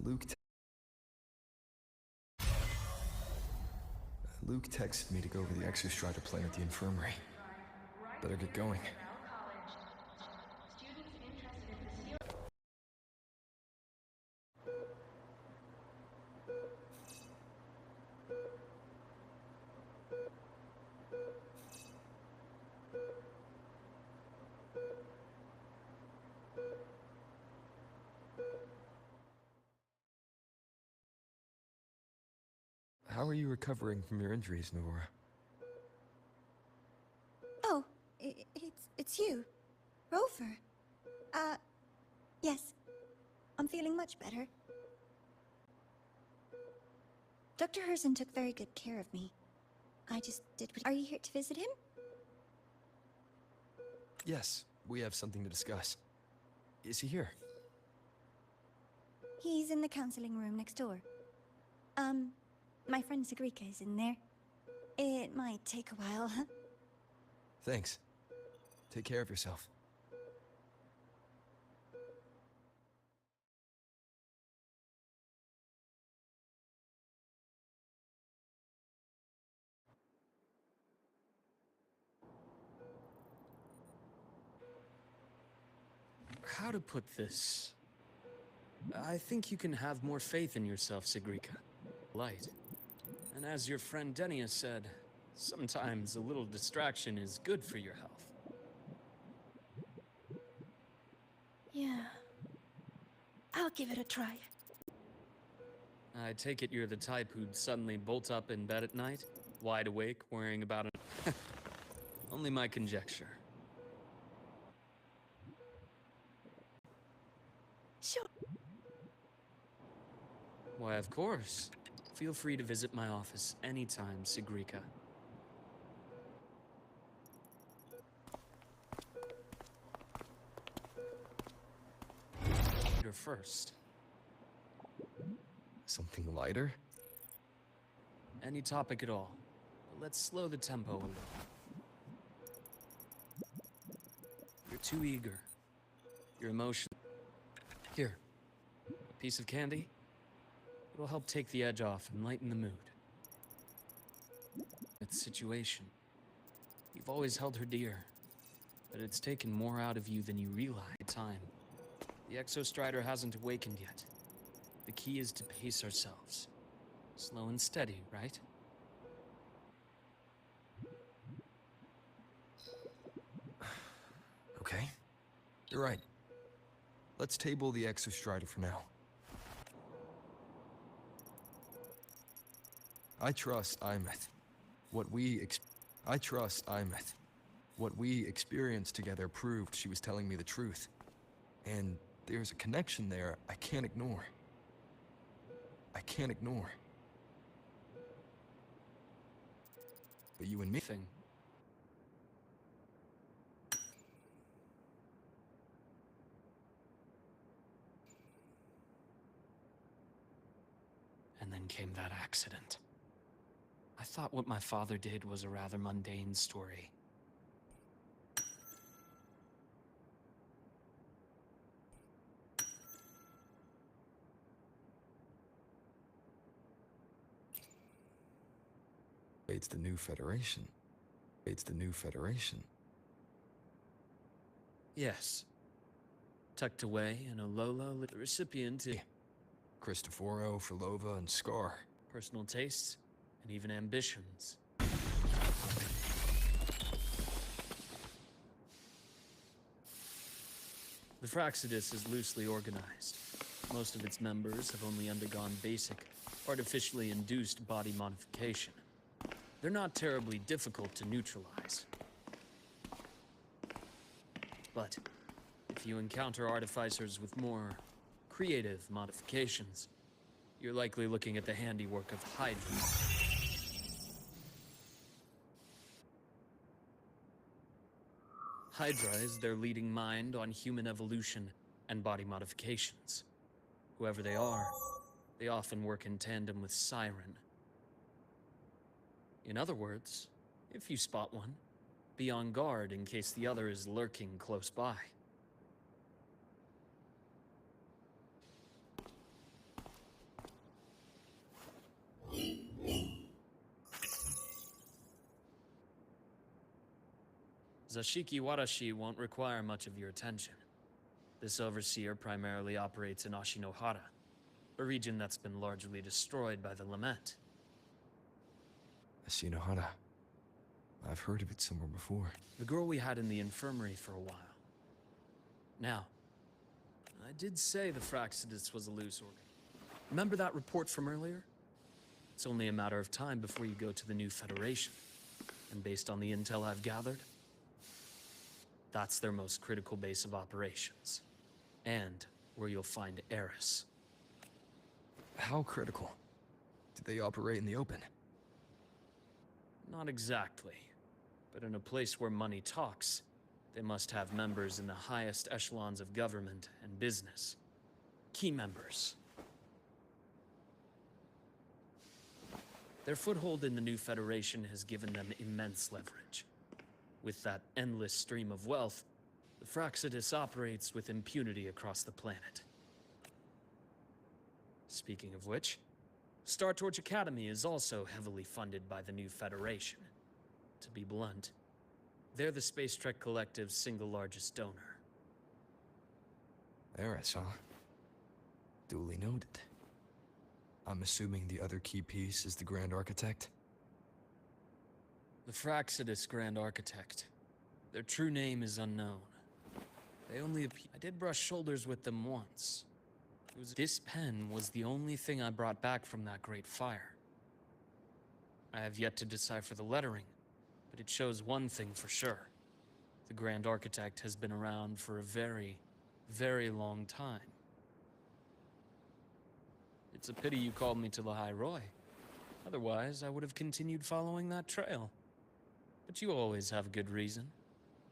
Luke. Luke texted me to go over the exostrider plan at the infirmary. Better get going. How are you recovering from your injuries, Nora? Oh, it's you, Rover. Yes. I'm feeling much better. Dr. Herzen took very good care of me. I just did what— Are you here to visit him? Yes, we have something to discuss. Is he here? He's in the counseling room next door. My friend Sigrika is in there. It might take a while. Thanks. Take care of yourself. How to put this? I think you can have more faith in yourself, Sigrika. Light. And as your friend Denia said, sometimes a little distraction is good for your health. Yeah. I'll give it a try. I take it you're the type who'd suddenly bolt up in bed at night, wide awake, worrying about it. Only my conjecture. Sure. Why, of course. Feel free to visit my office anytime, Sigrika. First. Something lighter? Any topic at all. But let's slow the tempo a little. You're too eager. Your emotion. Here. A piece of candy? It'll help take the edge off and lighten the mood. It's situation. You've always held her dear, but it's taken more out of you than you realize. Time. The exostrider hasn't awakened yet. The key is to pace ourselves. Slow and steady, right? Okay. You're right. Let's table the exostrider for now. I trust Imeth. What we experienced together proved she was telling me the truth. And there's a connection there I can't ignore. But you and me... Thing. And then came that accident. I thought what my father did was a rather mundane story. It's the new Federation. Yes. Tucked away in a Lola, the recipient is Cristoforo, Frolova, and Scar. personal tastes and even ambitions. The Fraxidus is loosely organized. Most of its members have only undergone basic, artificially induced body modification. They're not terribly difficult to neutralize. But if you encounter artificers with more creative modifications, you're likely looking at the handiwork of Hydra. Hydra is their leading mind on human evolution and body modifications. Whoever they are, they often work in tandem with Siren. In other words, if you spot one, be on guard in case the other is lurking close by. Zashiki Warashi won't require much of your attention. This overseer primarily operates in Ashinohara, a region that's been largely destroyed by the Lament. Ashinohara. I've heard of it somewhere before. The girl we had in the infirmary for a while. Now, I did say the Fraxidus was a loose organ. Remember that report from earlier? It's only a matter of time before you go to the new Federation. And based on the intel I've gathered, that's their most critical base of operations. And where you'll find Eris. How critical? Do they operate in the open? Not exactly. But in a place where money talks, they must have members in the highest echelons of government and business. Key members. Their foothold in the new Federation has given them immense leverage. With that endless stream of wealth, the Fraxidus operates with impunity across the planet. Speaking of which, Star Torch Academy is also heavily funded by the new Federation. To be blunt, they're the Space Trek Collective's single largest donor. Eris, huh? Duly noted. I'm assuming the other key piece is the Grand Architect? The Fraxidus Grand Architect. Their true name is unknown. They only I did brush shoulders with them once. This pen was the only thing I brought back from that great fire. I have yet to decipher the lettering, but it shows one thing for sure. The Grand Architect has been around for a very, very long time. It's a pity you called me to the High Roy. Otherwise, I would have continued following that trail. But you always have a good reason,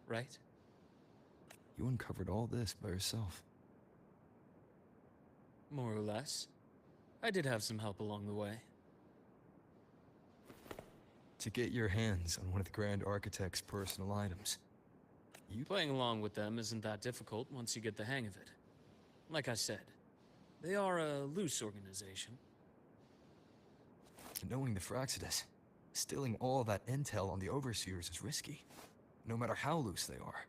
right? You uncovered all this by yourself. More or less. I did have some help along the way. To get your hands on one of the Grand Architect's personal items, Playing along with them isn't that difficult once you get the hang of it. Like I said, they are a loose organization. Knowing the Fraxidus, stealing all that intel on the Overseers is risky, no matter how loose they are.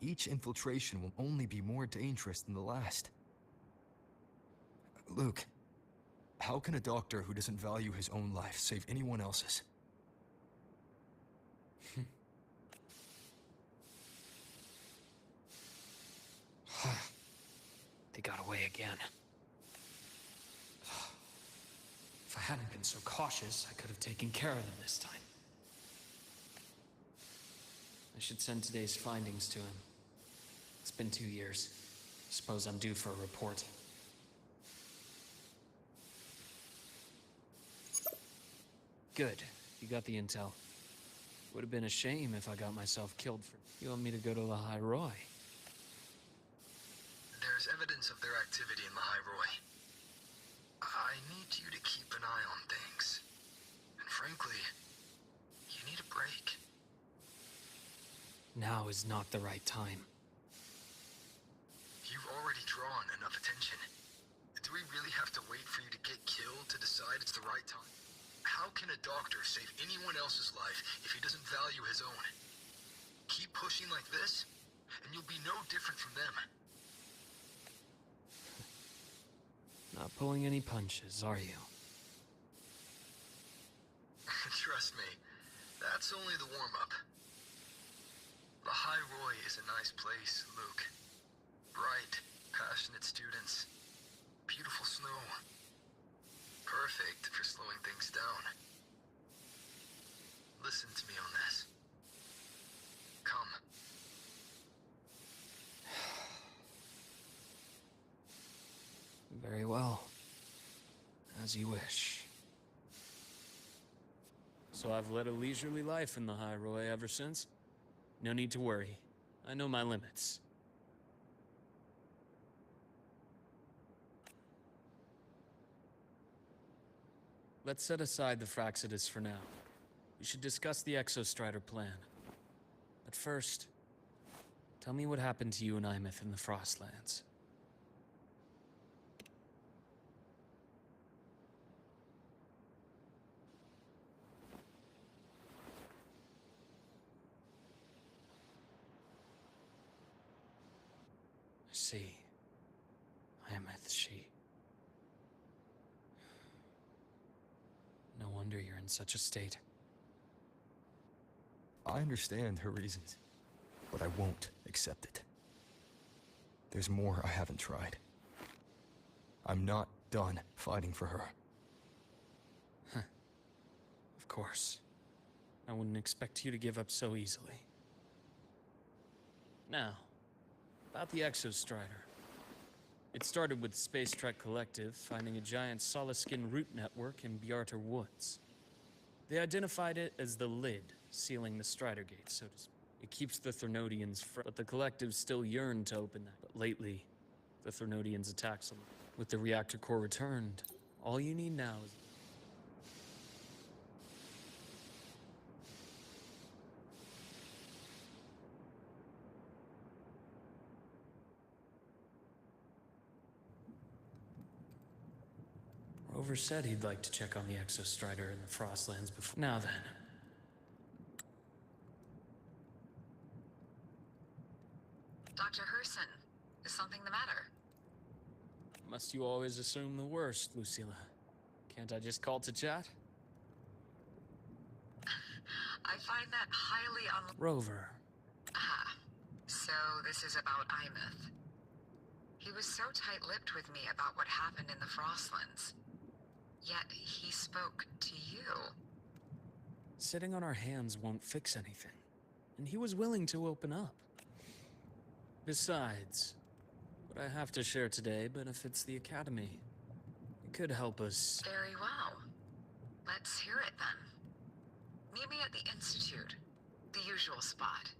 Each infiltration will only be more dangerous than the last. Luke, how can a doctor who doesn't value his own life save anyone else's? They got away again. If I hadn't been so cautious, I could have taken care of them this time. I should send today's findings to him. It's been 2 years. Suppose I'm due for a report. Good. You got the intel. Would have been a shame if I got myself killed for... You want me to go to the High Roy? There's evidence of their activity in the High Roy. I need you to keep an eye on things. And frankly, you need a break. Now is not the right time. You've already drawn enough attention. Do we really have to wait for you to get killed to decide it's the right time? How can a doctor save anyone else's life if he doesn't value his own? Keep pushing like this, and you'll be no different from them. Not pulling any punches, are you? Trust me, that's only the warm-up. The High Roy is a nice place, Luke. Bright, passionate students. Beautiful snow. Perfect for slowing things down. Listen to me on this. Come. Very well. As you wish. So I've led a leisurely life in the High Roy ever since? No need to worry. I know my limits. Let's set aside the Fraxidus for now. We should discuss the Exostrider plan. But first, tell me what happened to you and Imeth in the Frostlands. see. Ymeth, she... No wonder you're in such a state. I understand her reasons, but I won't accept it. There's more I haven't tried. I'm not done fighting for her. Of course. I wouldn't expect you to give up so easily. Now, about the Exostrider. It started with the Space Trek Collective finding a giant solid-skin root network in Bjarter Woods. They identified it as the lid, sealing the Strider Gate, so to speak. It keeps the Threnodians but the Collective still yearn to open that. But lately, the Threnodians' attacks on them. With the reactor core returned, all you need now is... Rover said he'd like to check on the Exostrider in the Frostlands before... Now then. Dr. Herson, is something the matter? Must you always assume the worst, Lucilla? Can't I just call to chat? I find that highly Rover. Ah, so this is about Ymeth. He was so tight-lipped with me about what happened in the Frostlands. Yet he spoke to you. Sitting on our hands won't fix anything. And he was willing to open up. Besides, what I have to share today benefits the Academy. It could help us... Very well. Let's hear it then. Meet me at the Institute. The usual spot.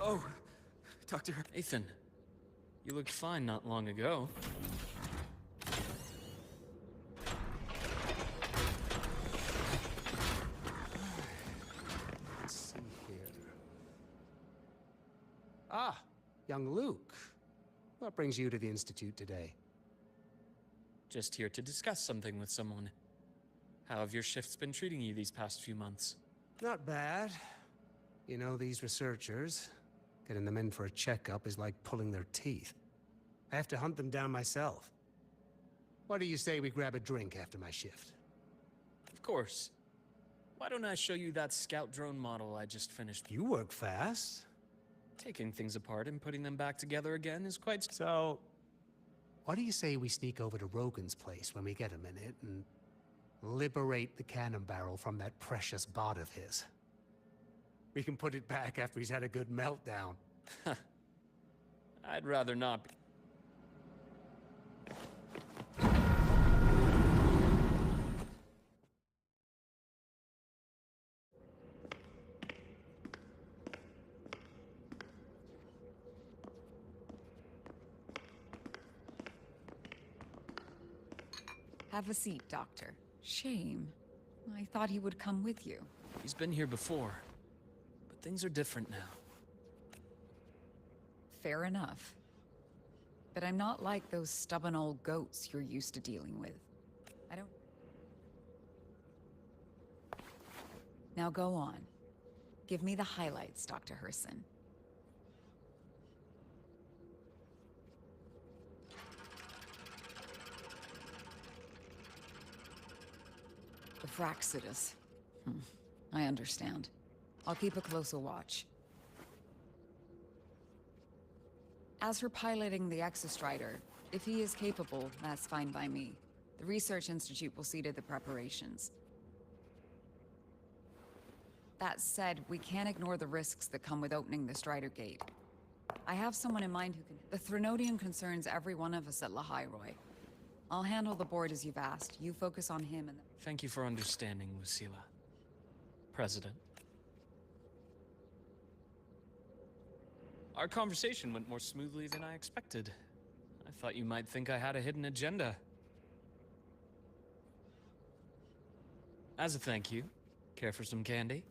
Oh, Dr. Ethan, you looked fine not long ago. Let's see here. Ah, young Luke. What brings you to the Institute today? Just here to discuss something with someone. How have your shifts been treating you these past few months? Not bad. You know, these researchers, getting them in for a checkup is like pulling their teeth. I have to hunt them down myself. What do you say we grab a drink after my shift? Of course. Why don't I show you that scout drone model I just finished? You work fast. Taking things apart and putting them back together again is quite... So, what do you say we sneak over to Rogan's place when we get a minute and liberate the cannon barrel from that precious bot of his? We can put it back after he's had a good meltdown. I'd rather not be. Have a seat, Doctor. Shame. I thought he would come with you. He's been here before, but things are different now. Fair enough. But I'm not like those stubborn old goats you're used to dealing with. I don't... Now go on. Give me the highlights, Dr. Herson. The Fraxidus. I understand. I'll keep a closer watch. As for piloting the Exostrider, if he is capable, that's fine by me. The Research Institute will see to the preparations. That said, we can't ignore the risks that come with opening the Strider Gate. I have someone in mind who can... The Threnodian concerns every one of us at Lahairoi. I'll handle the board as you've asked. You focus on him and... Thank you for understanding, Lucilla. President. Our conversation went more smoothly than I expected. I thought you might think I had a hidden agenda. As a thank you, care for some candy?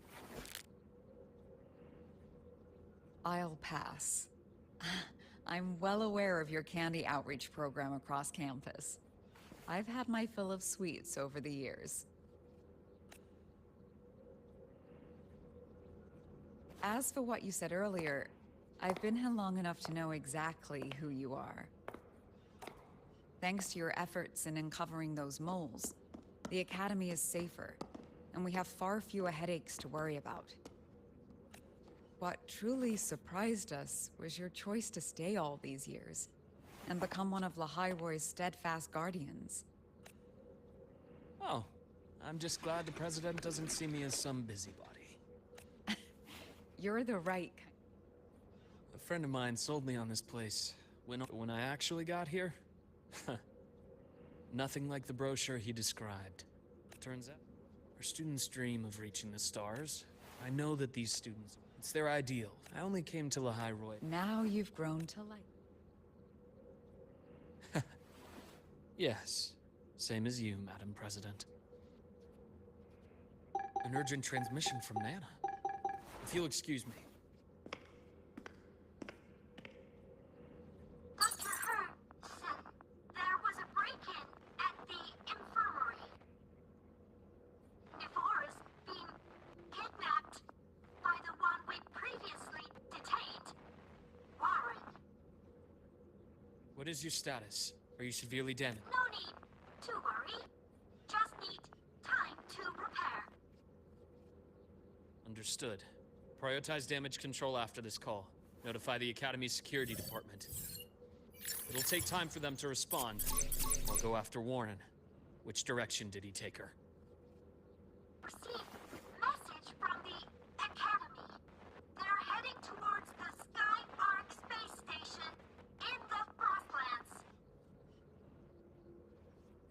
I'll pass. I'm well aware of your candy outreach program across campus. I've had my fill of sweets over the years. As for what you said earlier, I've been here long enough to know exactly who you are. Thanks to your efforts in uncovering those moles, the Academy is safer, and we have far fewer headaches to worry about. What truly surprised us was your choice to stay all these years, and become one of Lahai-Roy's steadfast guardians. Oh, I'm just glad the President doesn't see me as some busybody. You're the right kind. A friend of mine sold me on this place. When I actually got here, nothing like the brochure he described. Turns out, our students dream of reaching the stars. I know that these students, it's their ideal. I only came to Lahai-Roy. Now you've grown to like. Yes, same as you, Madam President. An urgent transmission from Nana. If you'll excuse me. Dr. Hurd said there was a break-in at the infirmary. Nevora's being kidnapped by the one we previously detained, Warren. What is your status? Are you severely damaged? No need to worry. Just need time to repair. Understood. Prioritize damage control after this call. Notify the Academy's security department. It'll take time for them to respond. I'll go after Warren. Which direction did he take her? Received message from the Academy. They're heading towards the Sky Arc space station in the Frostlands.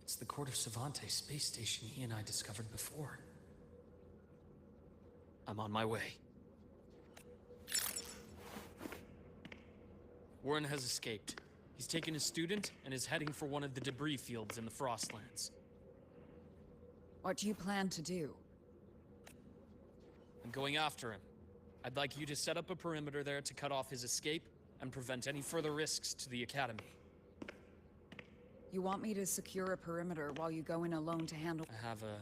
It's the Court of Savante space station he and I discovered before. I'm on my way. Warren has escaped. He's taken a student and is heading for one of the debris fields in the Frostlands. What do you plan to do? I'm going after him. I'd like you to set up a perimeter there to cut off his escape and prevent any further risks to the Academy. You want me to secure a perimeter while you go in alone to handle— I have a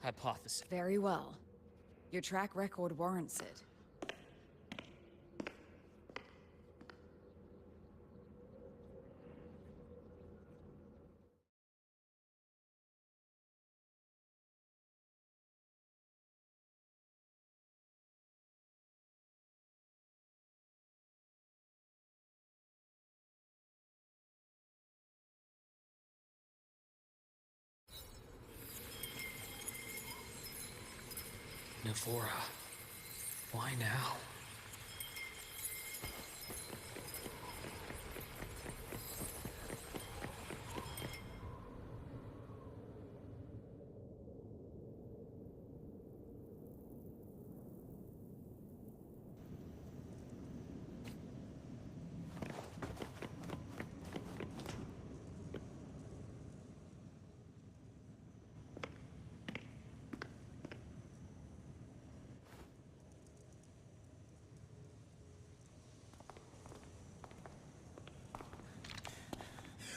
hypothesis. Very well. Your track record warrants it. Navora. Why now?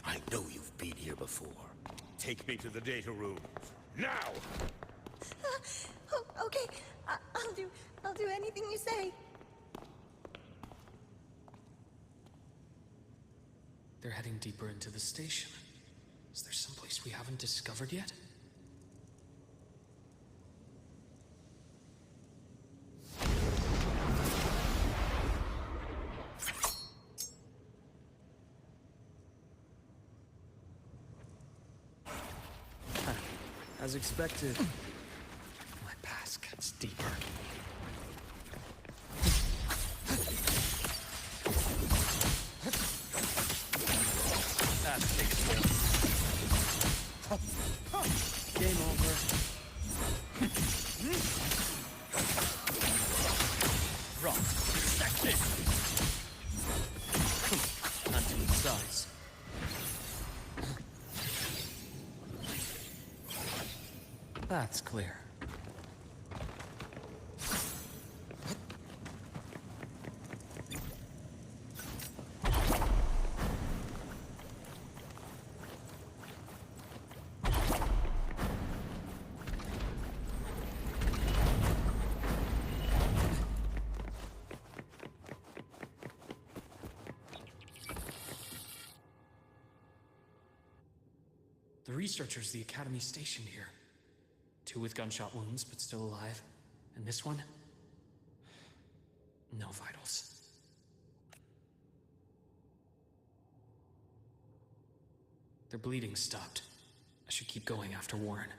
I know you've been here before. Take me to the data room. Now! Oh, okay. I'll do anything you say. They're heading deeper into the station. Is there someplace we haven't discovered yet? As expected, my past gets deeper. That takes hold. Game over. Wrong. Section. Hunting size. That's clear. The researchers the Academy stationed here. 2 with gunshot wounds, but still alive. And this one? No vitals. Their bleeding stopped. I should keep going after Warren.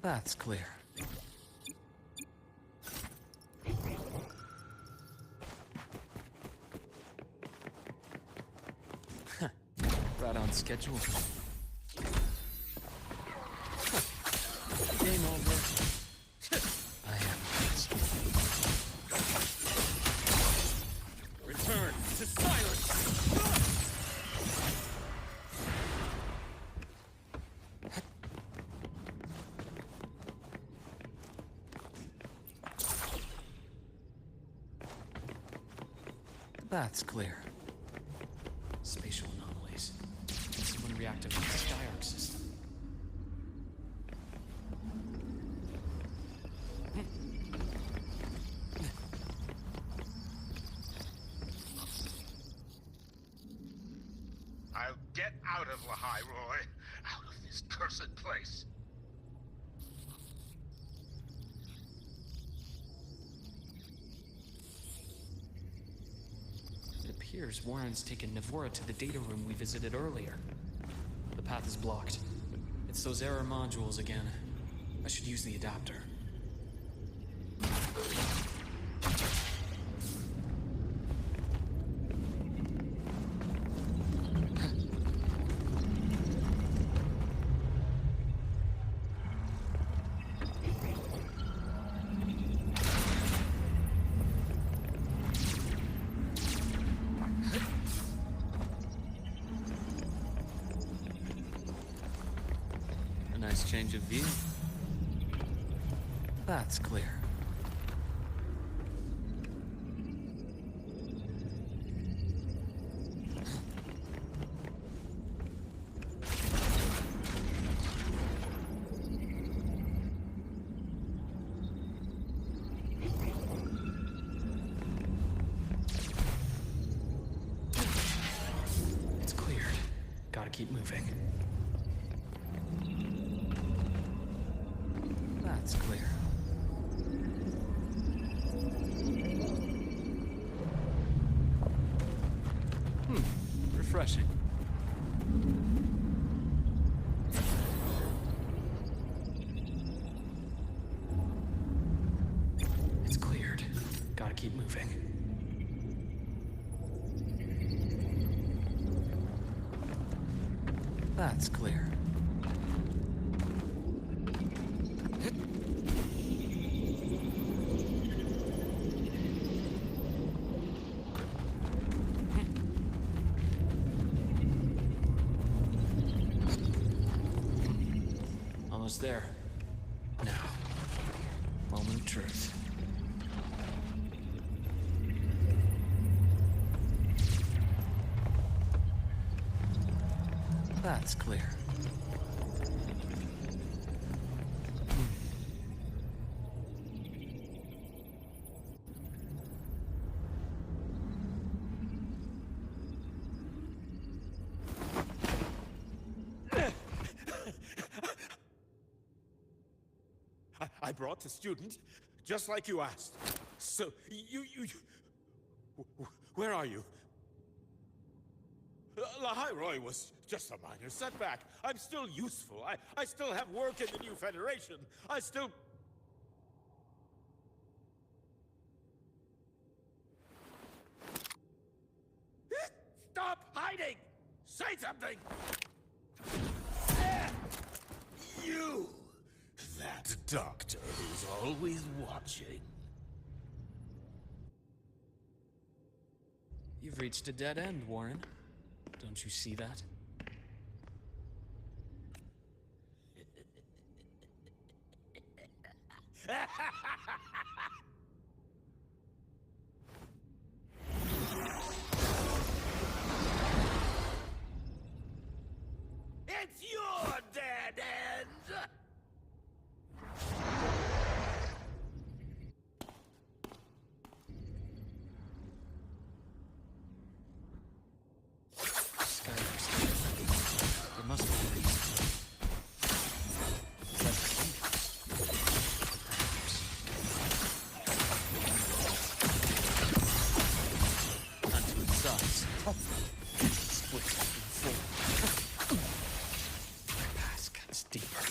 That's clear. Right on schedule. Game over. I am pissed. Return to silence! That's clear. Spatial anomalies. Someone reactivated the Skyarc system. I'll get out of Lahai Roy. Out of this cursed place. It appears Warren's taken Navora to the data room we visited earlier. The path is blocked. It's those error modules again. I should use the adapter. A nice change of view. That's clear. It's cleared. Gotta keep moving. That's clear. Refreshing. It's cleared. Gotta keep moving. That's clear. Almost there. Now, moment of truth. That's clear. I brought the student, just like you asked. So, where are you? Lahai Roy was just a minor setback. I'm still useful. I still have work in the new Federation. I still... Stop hiding! Say something! You! That doctor who's always watching. You've reached a dead end, Warren. Don't you see that? It's your dead end! Skylar's there must be a reason. Is that the key? Perhaps. Onto its sides. Split in four. The pass cuts deeper.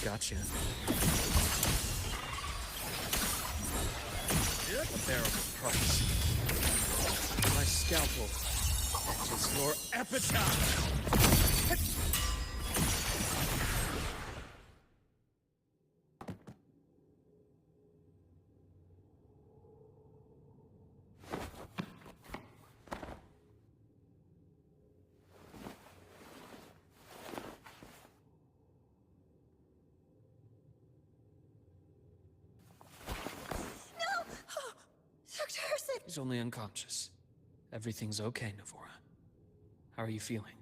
Gotcha. A bearable price. My scalpel etches your epitaph. Dr. Harrison! He's only unconscious. Everything's okay, Navora. How are you feeling?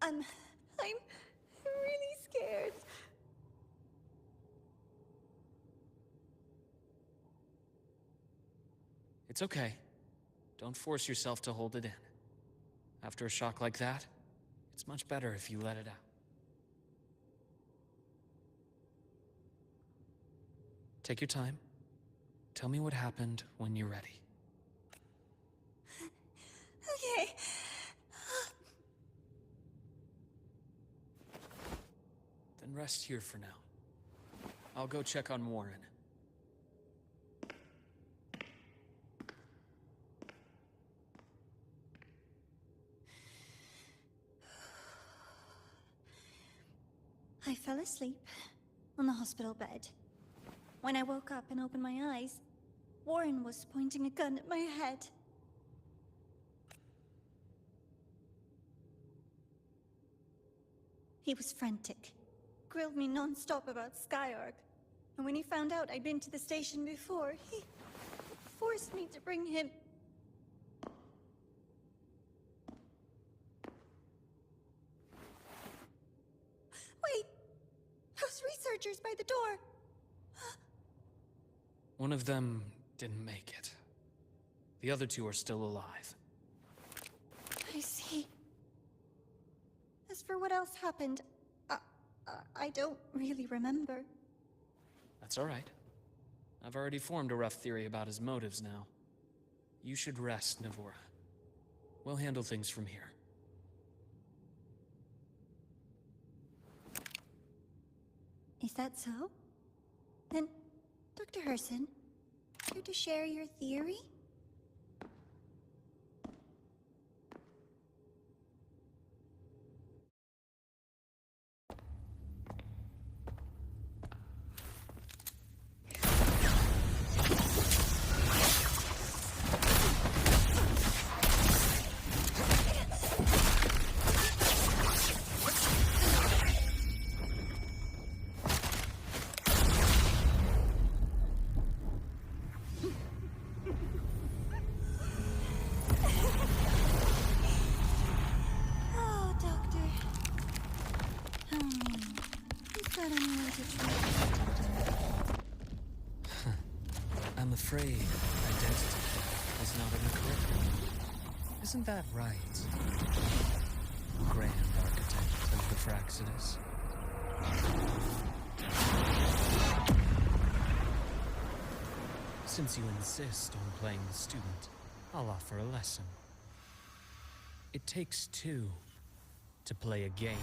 I'm really scared. It's okay. Don't force yourself to hold it in. After a shock like that, it's much better if you let it out. Take your time. Tell me what happened when you're ready. Okay. Then rest here for now. I'll go check on Warren. I fell asleep on the hospital bed. When I woke up and opened my eyes, Warren was pointing a gun at my head. He was frantic, grilled me non-stop about Skyark, and when he found out I'd been to the station before, he forced me to bring him. Wait! Those researchers by the door! One of them didn't make it. The other two are still alive. I see. As for what else happened, I don't really remember. That's all right. I've already formed a rough theory about his motives now. You should rest, Navora. We'll handle things from here. Is that so? Then, Dr. Herson, care to share your theory? Oh, Doctor. Is that anyone to trust? I'm afraid identity is not in the curriculum. Isn't that right? Grand Architect of the Fraxidus. Since you insist on playing the student, I'll offer a lesson. It takes two to play a game.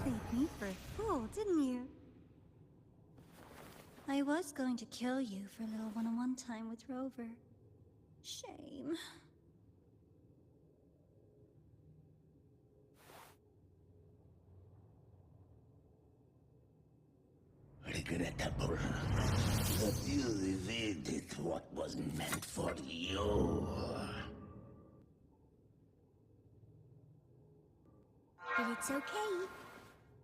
Played me for a fool, didn't you? I was going to kill you for a little one-on-one time with Rover. Shame. Regrettable that you evaded what was meant for you. But it's okay.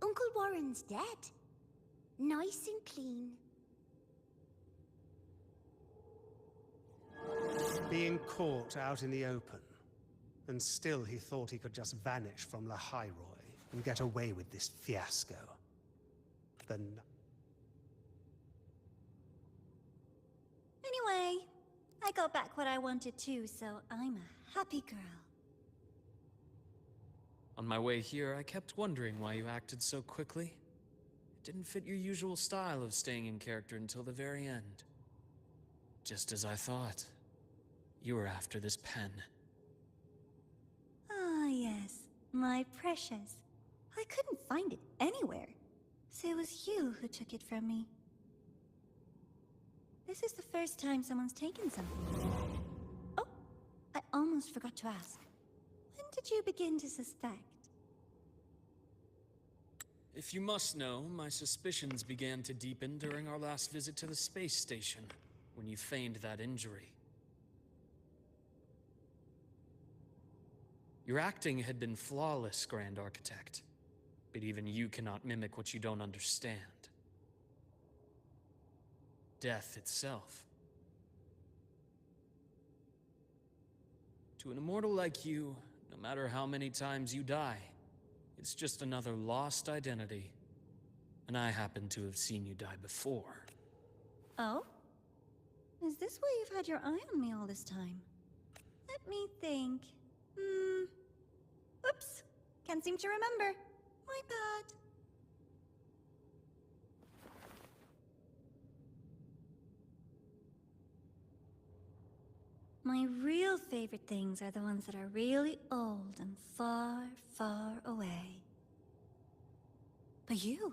Uncle Warren's dead. Nice and clean. Being caught out in the open, and still he thought he could just vanish from La Hyroi and get away with this fiasco. Then... Anyway, I got back what I wanted too, so I'm a happy girl. On my way here, I kept wondering why you acted so quickly. It didn't fit your usual style of staying in character until the very end. Just as I thought. You were after this pen. Ah, yes. My precious. I couldn't find it anywhere. So it was you who took it from me. This is the first time someone's taken something. Oh, I almost forgot to ask. When did you begin to suspect? If you must know, my suspicions began to deepen during our last visit to the space station, when you feigned that injury. Your acting had been flawless, Grand Architect. But even you cannot mimic what you don't understand. Death itself. To an immortal like you, no matter how many times you die, it's just another lost identity. And I happen to have seen you die before. Oh? Is this why you've had your eye on me all this time? Let me think. Oops. Can't seem to remember. My bad. My real favorite things are the ones that are really old and far, far away. But you're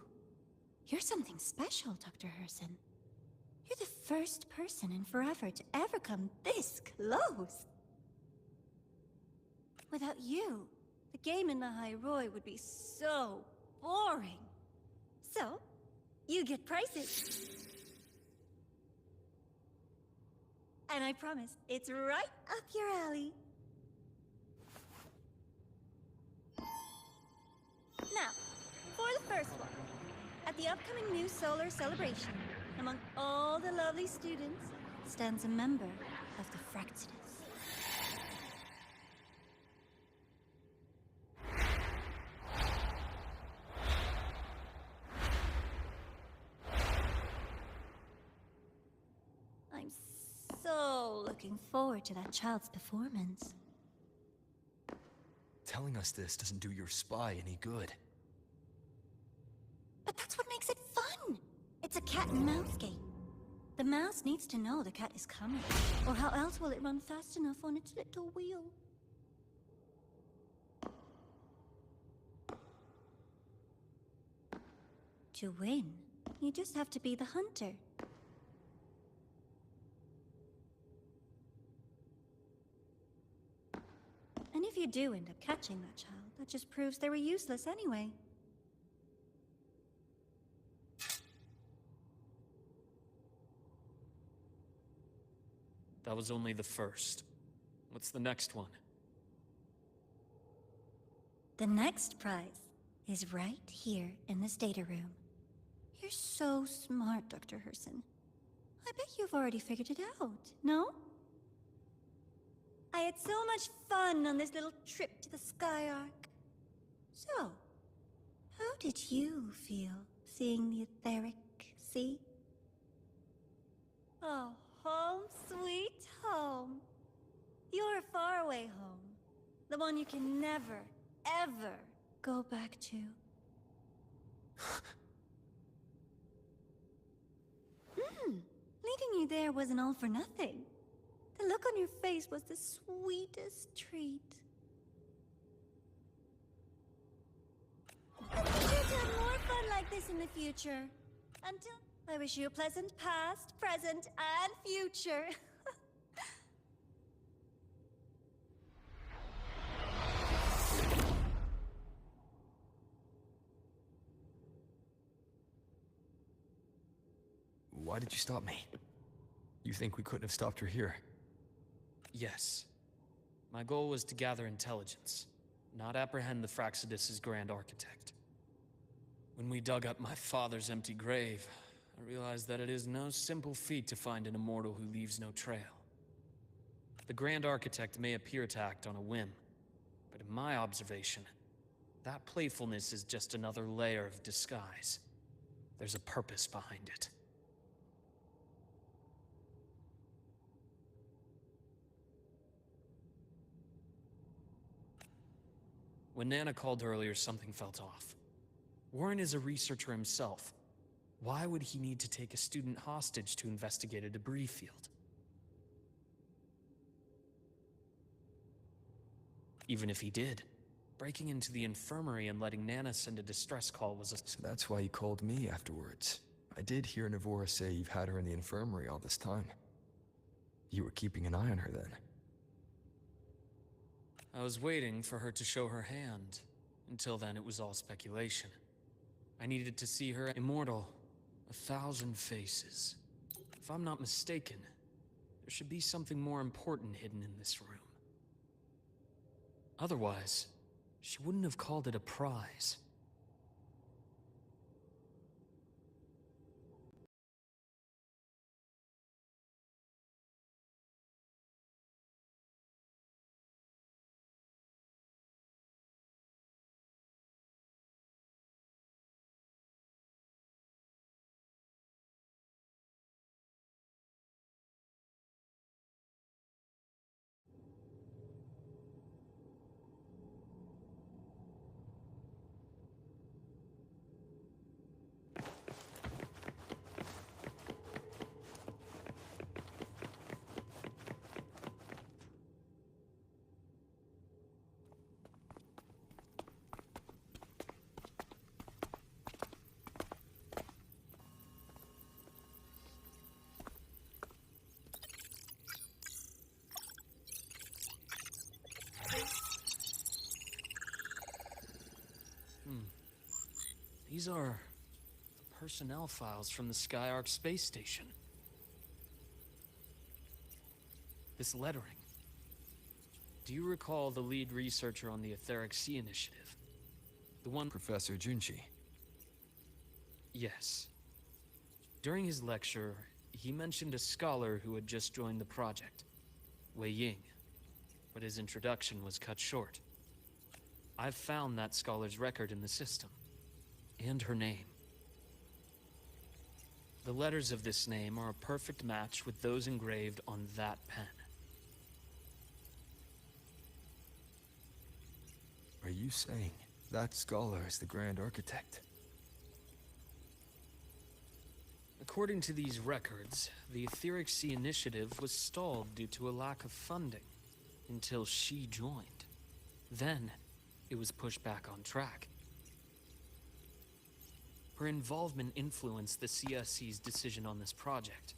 something special, Dr. Herson. You're the first person in forever to ever come this close. Without you, the game in the Hyroi would be so boring. So, you get prizes. And I promise, it's right up your alley. Now, for the first one. At the upcoming new solar celebration, among all the lovely students, stands a member of the Fractidus. I'm so looking forward to that child's performance. Telling us this doesn't do your spy any good. But that's what makes it fun! It's a cat and mouse game. The mouse needs to know the cat is coming, or how else will it run fast enough on its little wheel? To win, you just have to be the hunter. And if you do end up catching that child, that just proves they were useless anyway. That was only the first. What's the next one? The next prize is right here in this data room. You're so smart, Dr. Herson. I bet you've already figured it out, no? I had so much fun on this little trip to the Sky Arc. So, how did you feel seeing the etheric sea? Oh, home sweet home. Your faraway home. The one you can never, ever go back to. Leading you there wasn't all for nothing. The look on your face was the sweetest treat. I'll be sure to have more fun like this in the future. I wish you a pleasant past, present, and future. Why did you stop me? You think we couldn't have stopped her here? Yes. My goal was to gather intelligence, not apprehend the Fraxidus' grand architect. When we dug up my father's empty grave, I realized that it is no simple feat to find an immortal who leaves no trail. The grand architect may appear to act on a whim, but in my observation, that playfulness is just another layer of disguise. There's a purpose behind it. When Nana called earlier, something felt off. Warren is a researcher himself. Why would he need to take a student hostage to investigate a debris field? Even if he did, breaking into the infirmary and letting Nana send a distress call was a... So that's why you called me afterwards. I did hear Navora say you've had her in the infirmary all this time. You were keeping an eye on her then. I was waiting for her to show her hand. Until then, it was all speculation. I needed to see her immortal, 1,000 faces. If I'm not mistaken, there should be something more important hidden in this room. Otherwise, she wouldn't have called it a prize. These are the personnel files from the Skyark space station. This lettering. Do you recall the lead researcher on the Etheric Sea Initiative? The one... Professor Junshi. Yes. During his lecture, he mentioned a scholar who had just joined the project, Wei Ying, but his introduction was cut short. I've found that scholar's record in the system. And her name. The letters of this name are a perfect match with those engraved on that pen. Are you saying that scholar is the Grand Architect? According to these records, the Etheric Sea Initiative was stalled due to a lack of funding, until she joined. Then, it was pushed back on track. Her involvement influenced the CSC's decision on this project.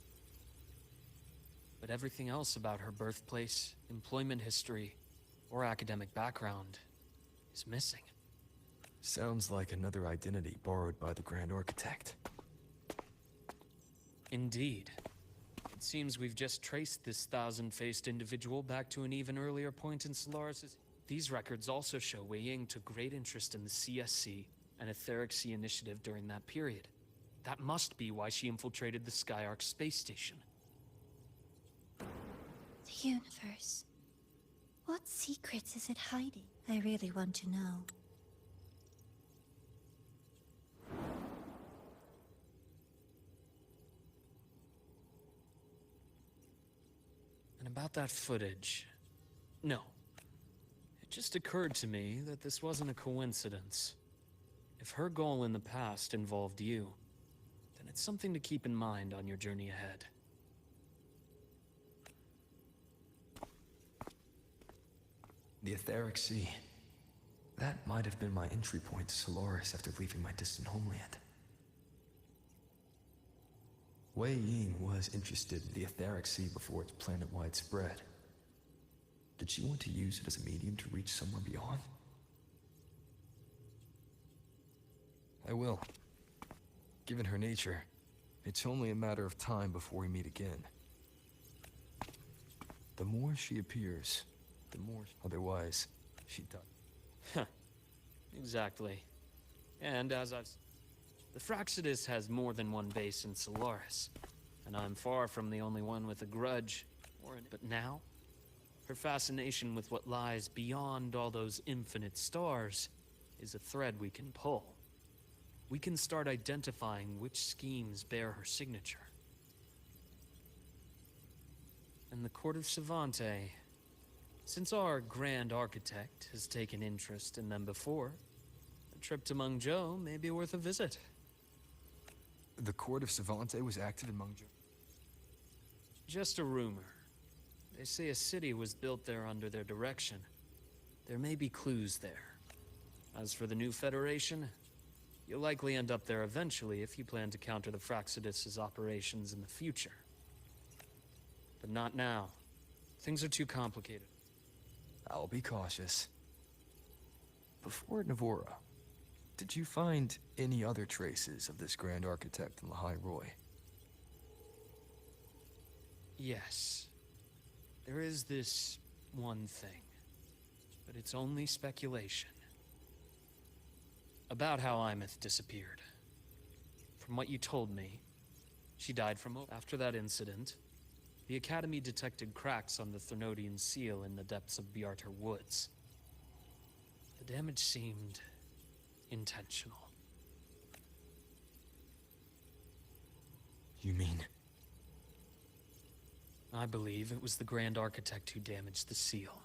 But everything else about her birthplace, employment history, or academic background is missing. Sounds like another identity borrowed by the Grand Architect. Indeed. It seems we've just traced this 1,000-faced individual back to an even earlier point in Solaris'... These records also show Wei Ying took great interest in the CSC and Etheric Sea Initiative during that period. That must be why she infiltrated the Skyark space station. The universe. What secrets is it hiding? I really want to know. And about that footage... No. It just occurred to me that this wasn't a coincidence. If her goal in the past involved you, then it's something to keep in mind on your journey ahead. The Etheric Sea. That might have been my entry point to Solaris after leaving my distant homeland. Wei Ying was interested in the etheric sea before its planet-wide spread. Did she want to use it as a medium to reach somewhere beyond? I will. Given her nature, it's only a matter of time before we meet again. The more she appears, the more... Otherwise, she does. Huh. Exactly. And as I've... The Fraxidus has more than one base in Solaris, and I'm far from the only one with a grudge, But now, her fascination with what lies beyond all those infinite stars is a thread we can pull. We can start identifying which schemes bear her signature. And the Court of Savante, since our Grand Architect has taken interest in them before, a trip to Mengzhou may be worth a visit. The Court of Savante was active in Mengzhou? Just a rumor. They say a city was built there under their direction. There may be clues there. As for the new Federation, you'll likely end up there eventually if you plan to counter the Fraxidus' operations in the future. But not now. Things are too complicated. I'll be cautious. Before Navora, did you find any other traces of this Grand Architect in Lahai Roy? Yes. There is this one thing. But it's only speculation. About how Imeth disappeared. From what you told me, she died from... After that incident, the Academy detected cracks on the Threnodian seal in the depths of Biarter Woods. The damage seemed intentional. You mean? I believe it was the Grand Architect who damaged the seal,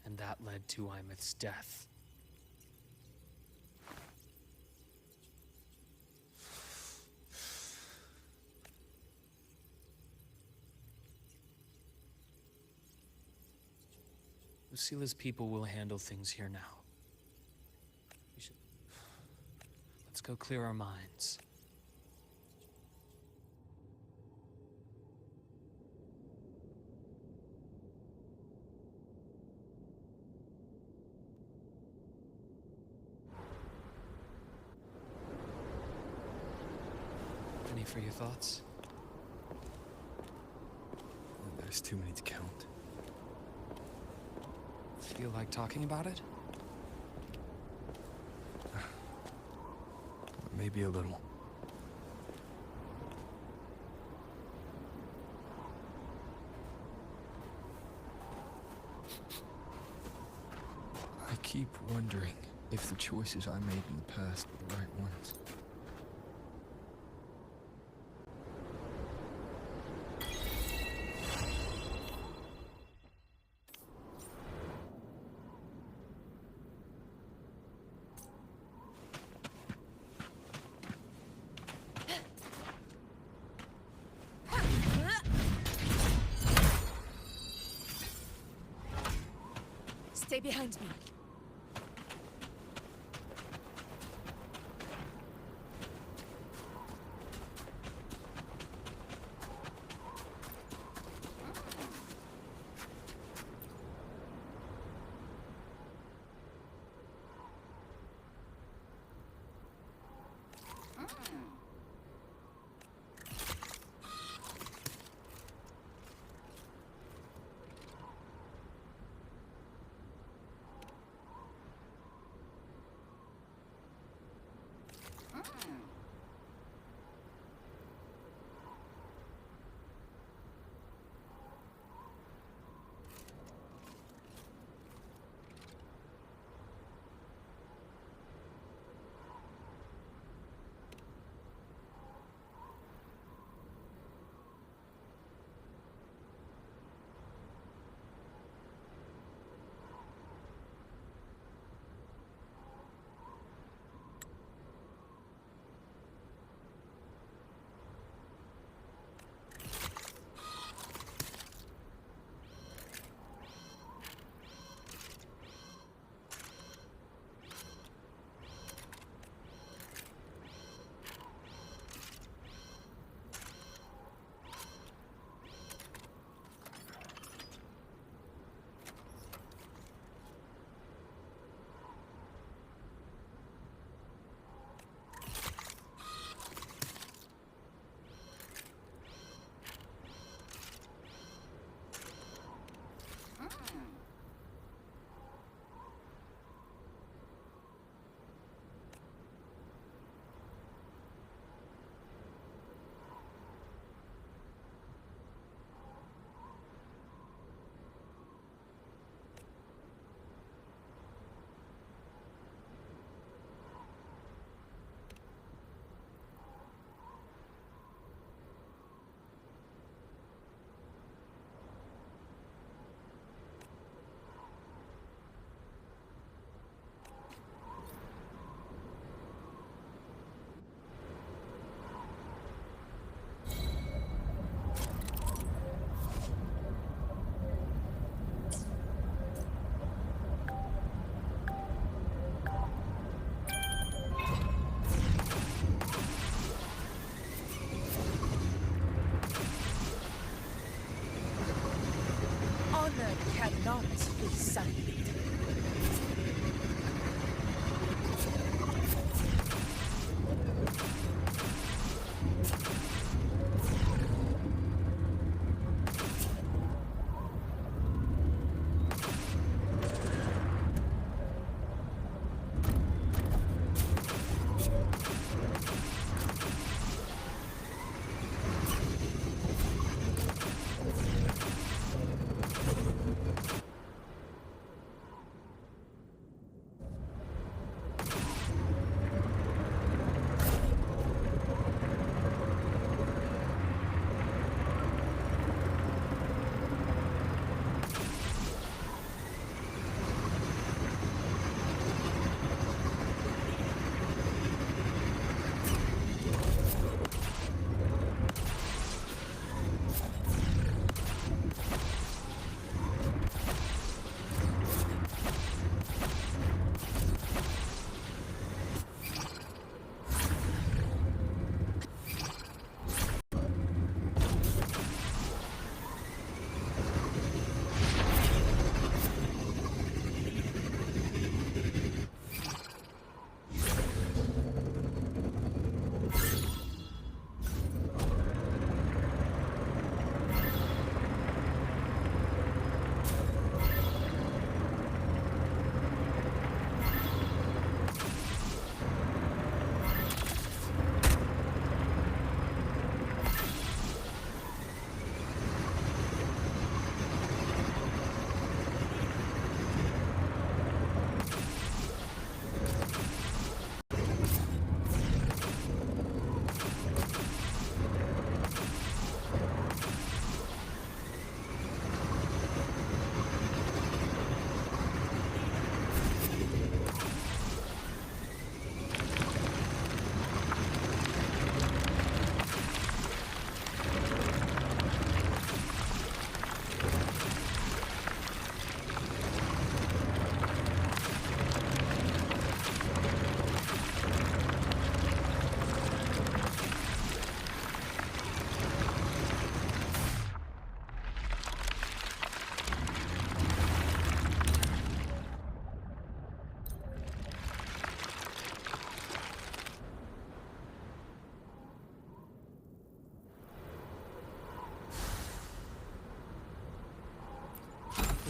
and that led to Imeth's death. Lucila's people will handle things here now. We should... Let's go clear our minds. Any for your thoughts? There's too many to count. Feel like talking about it? Maybe a little. I keep wondering if the choices I made in the past were the right ones. Stay behind me. Son.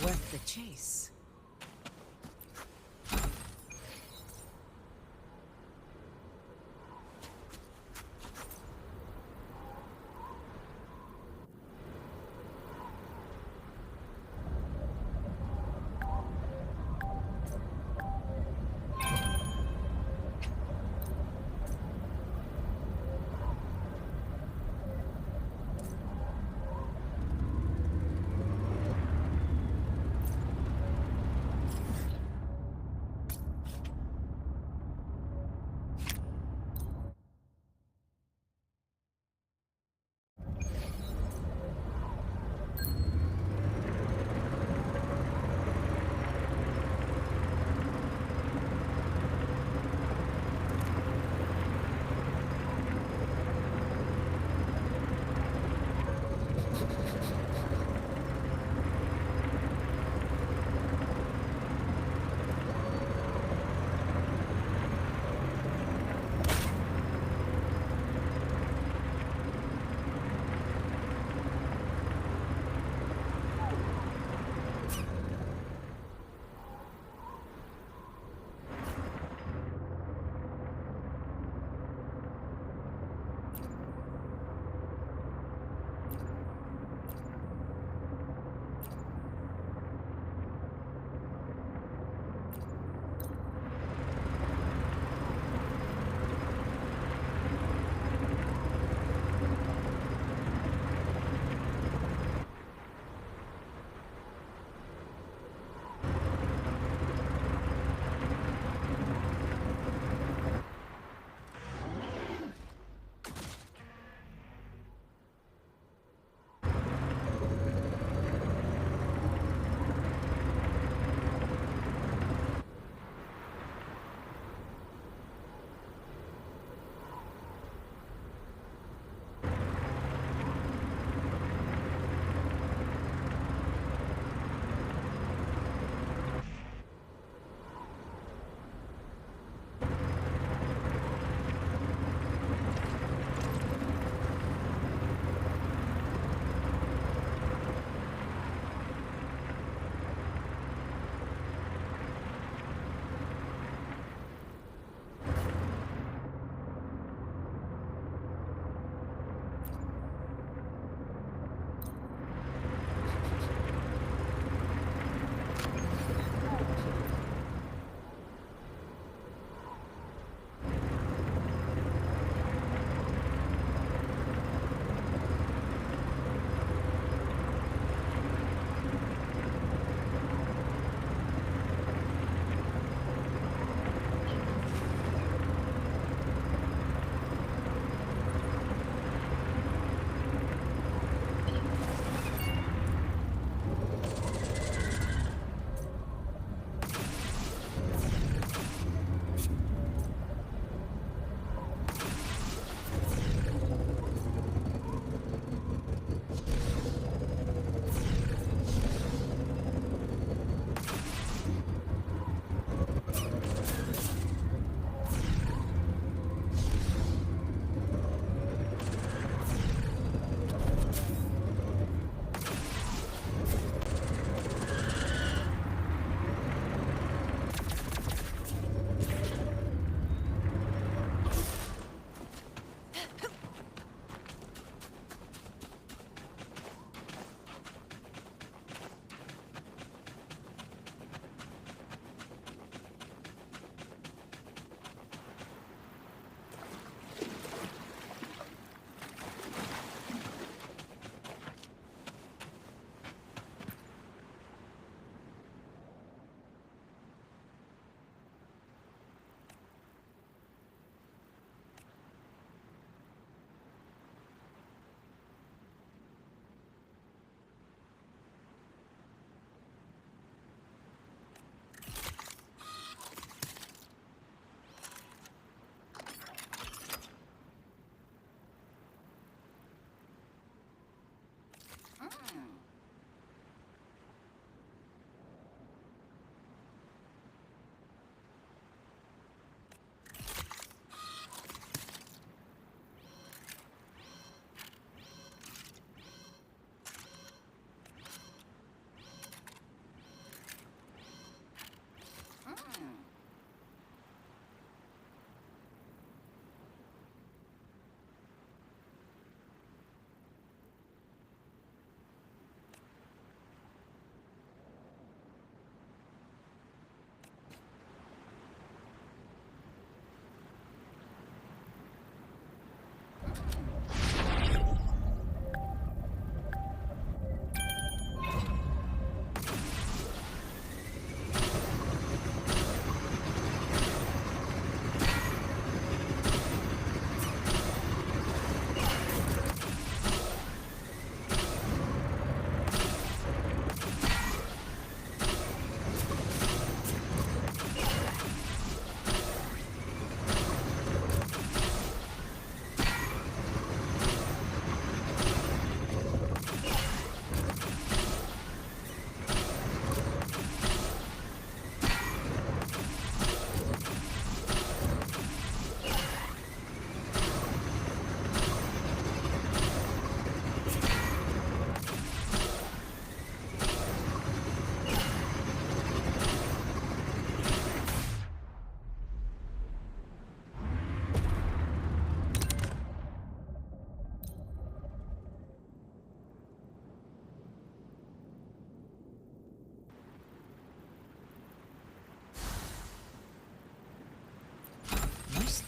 Worth the chase.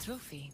trophy.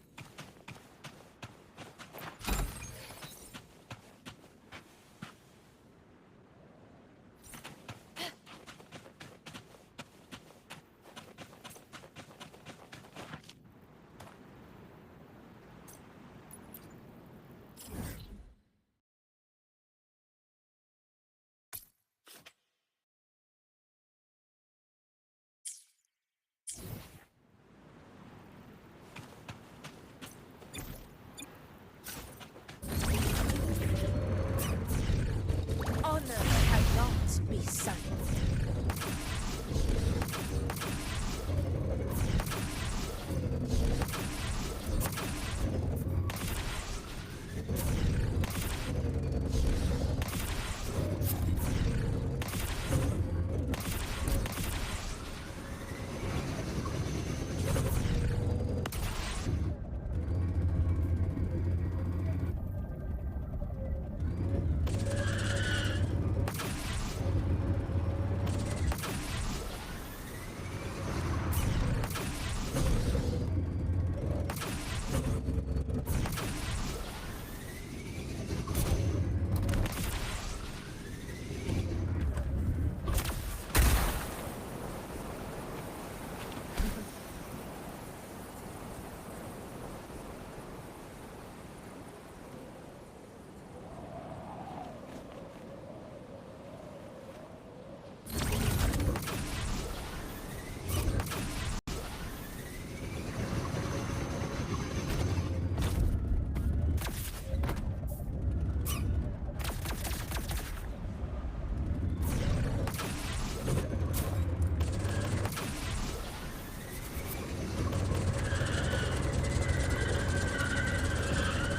Honor cannot be silent.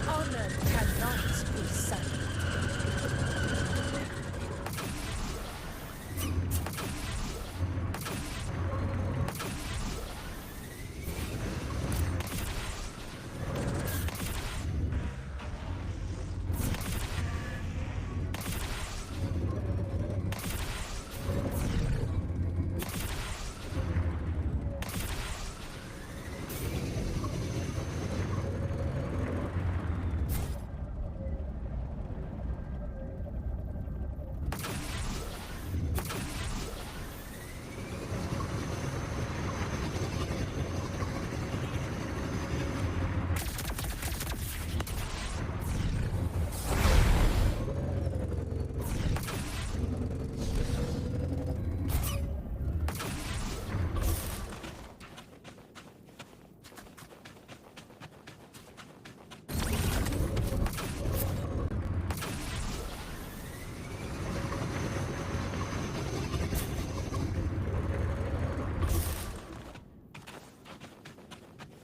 Honor cannot be silent.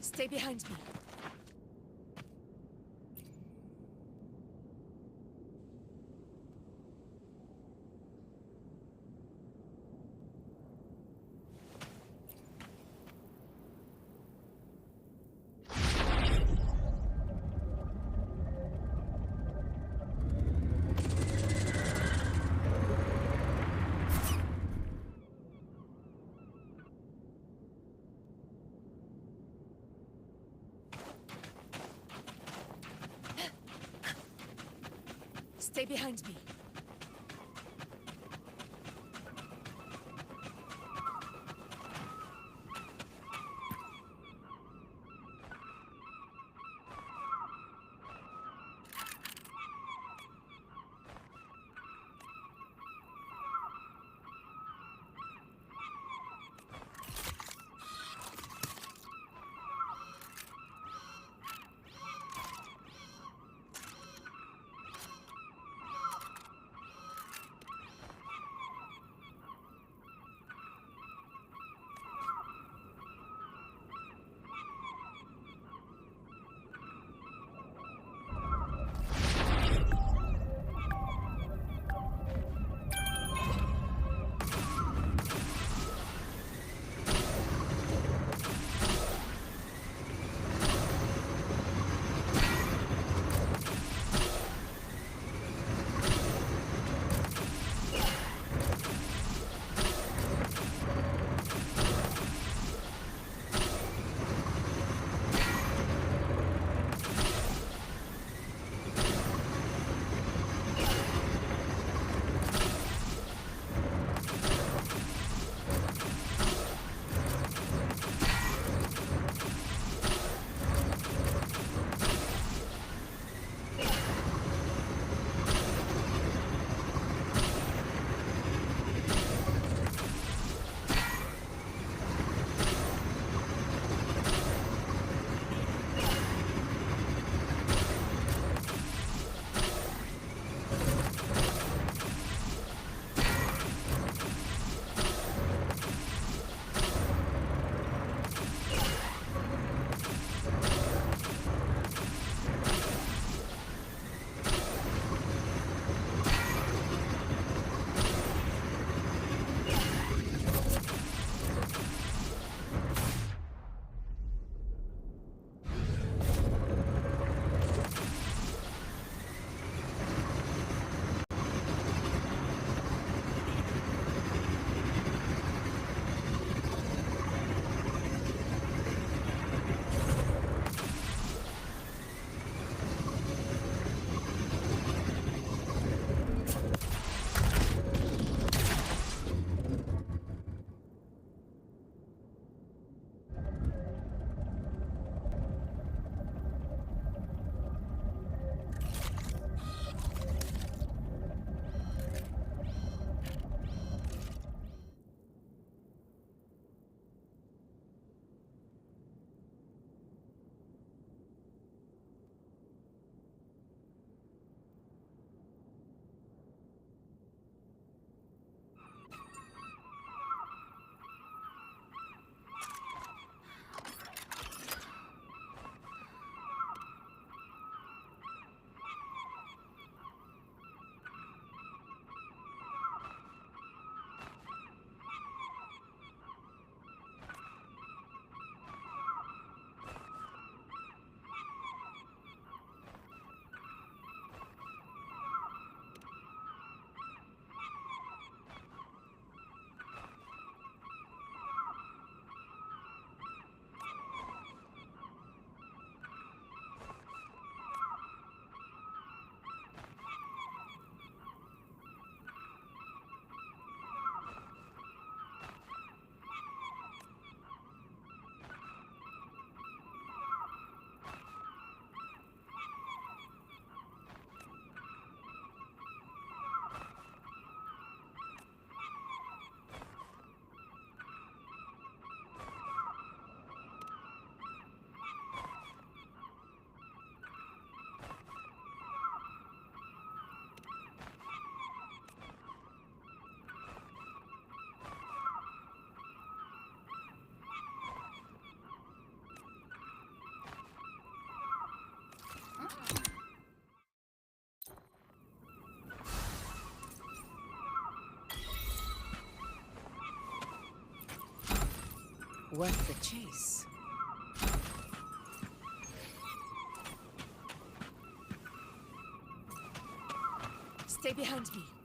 Stay behind me. Stay behind me. Worth the chase. Stay behind me.